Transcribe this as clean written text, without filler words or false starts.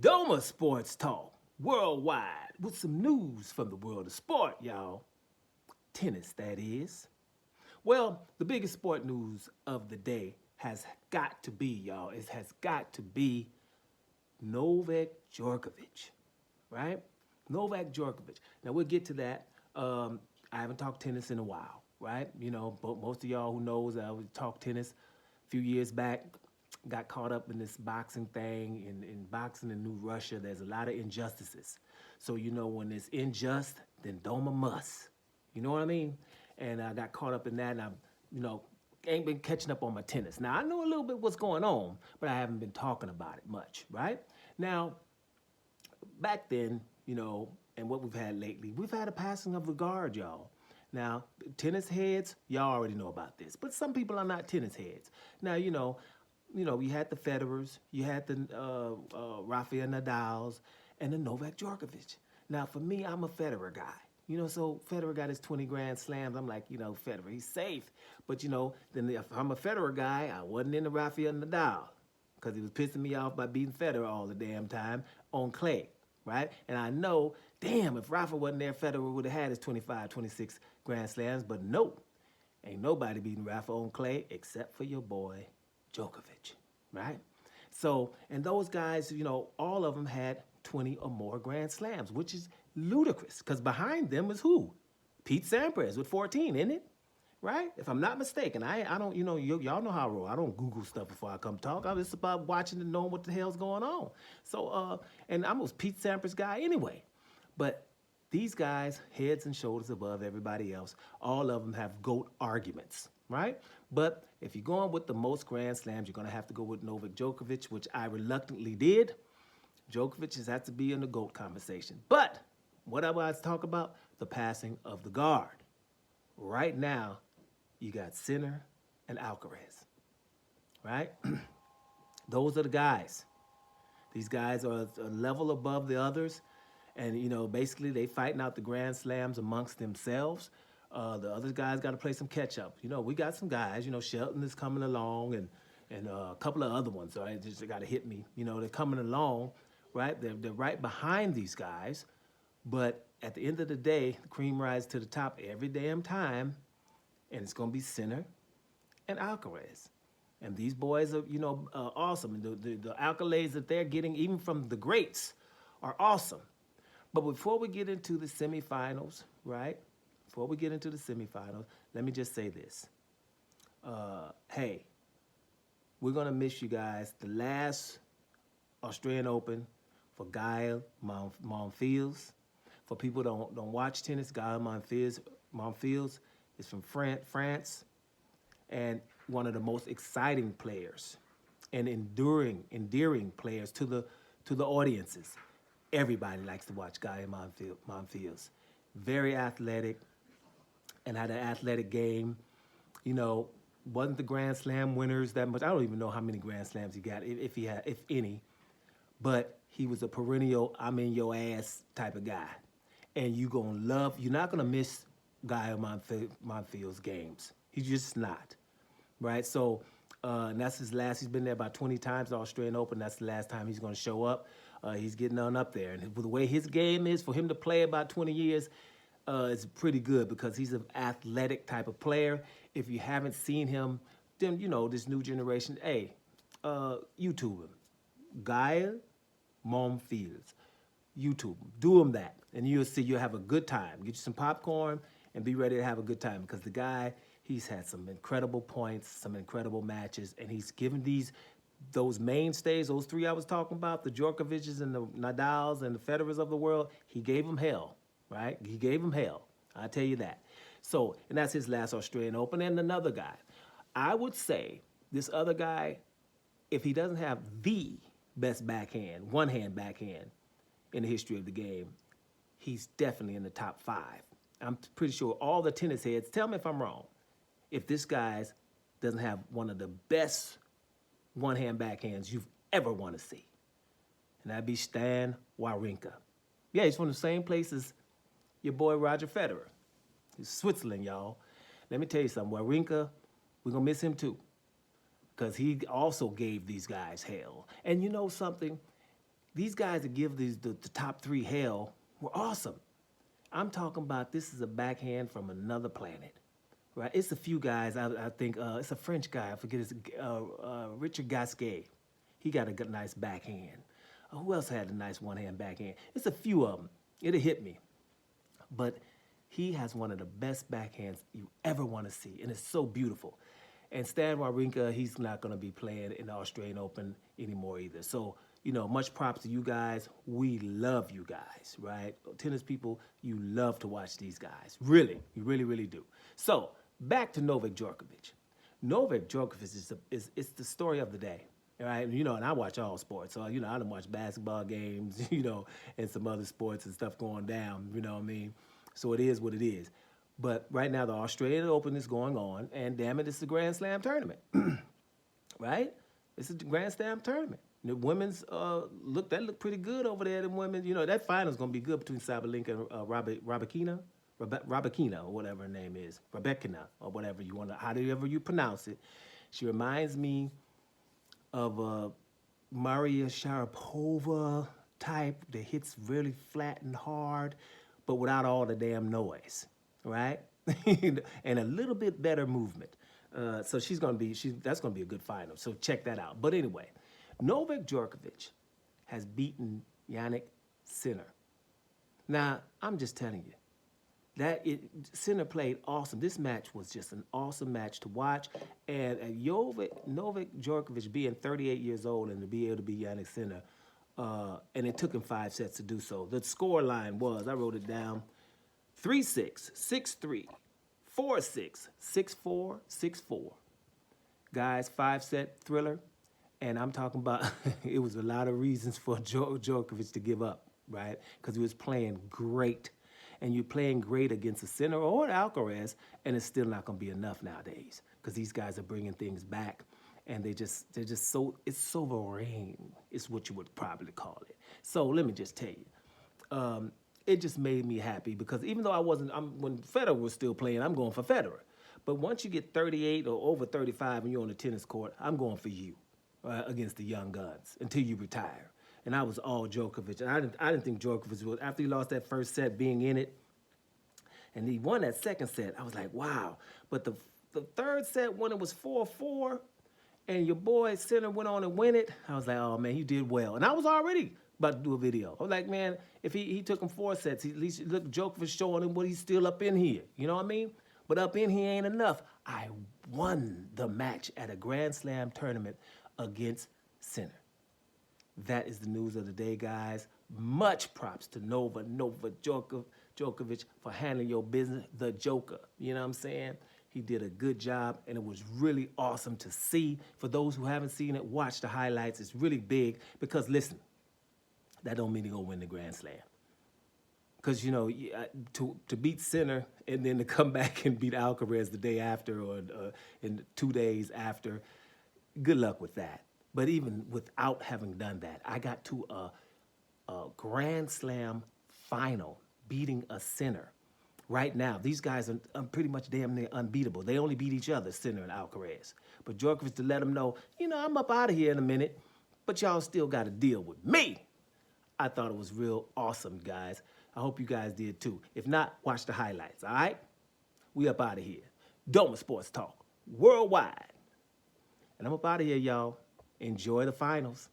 Doma Sports Talk worldwide with some news from the world of sport, y'all. Tennis, that is. Well, the biggest sport news of the day has got to be, y'all, it has got to be Novak Djokovic, right? Novak Djokovic. Now, we'll get to that. I haven't talked tennis in a while, right? You know, but most of y'all who knows I would talk tennis a few years back, got caught up in this boxing thing. In boxing in New Russia, there's a lot of injustices. So, you know, when it's unjust, then Doma must. You know what I mean? And I got caught up in that, and I, you know, ain't been catching up on my tennis. Now, I know a little bit what's going on, but I haven't been talking about it much, right? Now, back then, you know, and what we've had lately, we've had a passing of the guard, y'all. Now, tennis heads, y'all already know about this, but some people are not tennis heads. Now, you had the Federers, you had the Rafael Nadals, and the Novak Djokovic. Now, for me, I'm a Federer guy. You know, so Federer got his 20 Grand Slams. I'm like, you know, Federer, he's safe. But, you know, then if I'm a Federer guy, I wasn't into Rafael Nadal because he was pissing me off by beating Federer all the damn time on clay, right? And I know, damn, if Rafa wasn't there, Federer would have had his 25, 26 Grand Slams. But nope, ain't nobody beating Rafa on clay except for your boy Djokovic, right? So, and those guys, you know, all of them had 20 or more Grand Slams, which is ludicrous, because behind them is who? Pete Sampras with 14, isn't it? Right? If I'm not mistaken, I don't, you know, y'all know how I roll. I don't Google stuff before I come talk. I'm just about watching and knowing what the hell's going on. So, and I'm a Pete Sampras guy anyway. But these guys, heads and shoulders above everybody else, all of them have GOAT arguments, right? But if you're going with the most Grand Slams, you're going to have to go with Novak Djokovic, which I reluctantly did. Djokovic has to be in the GOAT conversation. But what I was talking about, the passing of the guard. Right now, you got Sinner and Alcaraz, right? Those are the guys. These guys are a level above the others. And, you know, basically they fighting out the Grand Slams amongst themselves. The other guys got to play some catch up. You know, we got some guys, you know, Shelton is coming along and a couple of other ones, right? Just got to hit me. You know, they're coming along, right? They're right behind these guys. But at the end of the day, the cream rises to the top every damn time, and it's going to be Sinner and Alcaraz. And these boys are, you know, awesome. And the accolades that they're getting, even from the greats, are awesome. But before we get into the semifinals, right? Before we get into the semifinals, let me just say this. Hey, we're going to miss you guys. The last Australian Open for Gael Monfils. For people who don't watch tennis, Gael Monfils is from France, and one of the most exciting players and endearing players to the audiences. Everybody likes to watch Gael Monfils. Very athletic and had an athletic game. You know, wasn't the Grand Slam winners that much. I don't even know how many Grand Slams he got, if he had, if any. But he was a perennial, I'm in your ass type of guy. And you're not gonna miss Gael Monfils games. He's just not, right? So, and that's his last, he's been there about 20 times, the Australian Open. That's the last time he's gonna show up. He's getting on up there. And the way his game is, for him to play about 20 years, is pretty good because he's an athletic type of player. If you haven't seen him, then, you know, this new generation, hey, YouTube him. Gael Monfils. YouTube him. Do him that. And you'll see you'll have a good time. Get you some popcorn and be ready to have a good time because the guy, he's had some incredible points, some incredible matches, and he's given those mainstays, those three I was talking about, the Djokovic's and the Nadals and the Federers of the world, he gave them hell, right? He gave them hell. I'll tell you that. So, and that's his last Australian Open. And another guy. I would say this other guy, if he doesn't have the best backhand, one-hand backhand in the history of the game, he's definitely in the top 5. I'm pretty sure all the tennis heads, tell me if I'm wrong, if this guy doesn't have one of the best one-hand backhands you've ever want to see. And that'd be Stan Wawrinka. Yeah, he's from the same place as your boy Roger Federer. He's Switzerland, y'all. Let me tell you something. Wawrinka, we're going to miss him too because he also gave these guys hell. And you know something? These guys that give the top three hell were awesome. I'm talking about this is a backhand from another planet, right? It's a few guys. I think it's a French guy. I forget his Richard Gasquet. He got a good, nice backhand. Who else had a nice one-hand backhand? It's a few of them. It'll hit me, but he has one of the best backhands you ever want to see, and it's so beautiful. And Stan Wawrinka, he's not going to be playing in the Australian Open anymore either. So, you know, much props to you guys. We love you guys, right? Tennis people, you love to watch these guys. Really, you really, really do. So, back to Novak Djokovic. Novak Djokovic is the story of the day, right? You know, and I watch all sports. So, you know, I done watch basketball games, you know, and some other sports and stuff going down, you know what I mean? So it is what it is. But right now, the Australian Open is going on, and damn it, it's the Grand Slam tournament, right? It's a Grand Slam tournament. The women's looked pretty good over there. The women, you know, that final's gonna be good between Sabalenka and Rabakina, or whatever her name is, Rebekina, or whatever you want to, however you pronounce it. She reminds me of Maria Sharapova type that hits really flat and hard, but without all the damn noise. Right? And a little bit better movement. So that's gonna be a good final. So check that out. But anyway, Novak Djokovic has beaten Yannick Sinner. Now, I'm just telling you, Sinner played awesome. This match was just an awesome match to watch. And Novak Djokovic being 38 years old and to be able to beat Yannick Sinner, and it took him 5 sets to do so. The score line was, I wrote it down, 3-6, 6-3, 4-6, 6-4, 6-4. Guys, 5-set thriller. And I'm talking about, it was a lot of reasons for Djokovic to give up, right? Because he was playing great. And you're playing great against a Sinner or an Alcaraz, and it's still not going to be enough nowadays. Because these guys are bringing things back. And they're just so, it's sovereign, is what you would probably call it. So let me just tell you. It just made me happy because even though when Federer was still playing, I'm going for Federer. But once you get 38 or over 35 and you're on the tennis court, I'm going for you against the young guns until you retire. And I was all Djokovic. And I didn't think Djokovic was, after he lost that first set being in it, and he won that second set, I was like, wow. But the third set, when it was 4-4, and your boy Sinner went on and win it, I was like, oh, man, you did well. And I was already about to do a video. I was like, man, if he took him 4 sets, at least look, Djokovic showing him what he's still up in here. You know what I mean? But up in here ain't enough. I won the match at a Grand Slam tournament against Sinner. That is the news of the day, guys. Much props to Novak Djokovic for handling your business, the Joker. You know what I'm saying? He did a good job, and it was really awesome to see. For those who haven't seen it, watch the highlights. It's really big because, listen, that don't mean he's going to win the Grand Slam. Because, you know, to beat Sinner and then to come back and beat Alcaraz the day after or in 2 days after, good luck with that. But even without having done that, I got to a Grand Slam final beating a Sinner. Right now, these guys are pretty much damn near unbeatable. They only beat each other, Sinner and Alcaraz. But Djokovic to let them know, you know, I'm up out of here in a minute, but y'all still got to deal with me. I thought it was real awesome, guys. I hope you guys did too. If not, watch the highlights, all right? We up out of here. Doma Sports Talk, worldwide. And I'm up out of here, y'all. Enjoy the finals.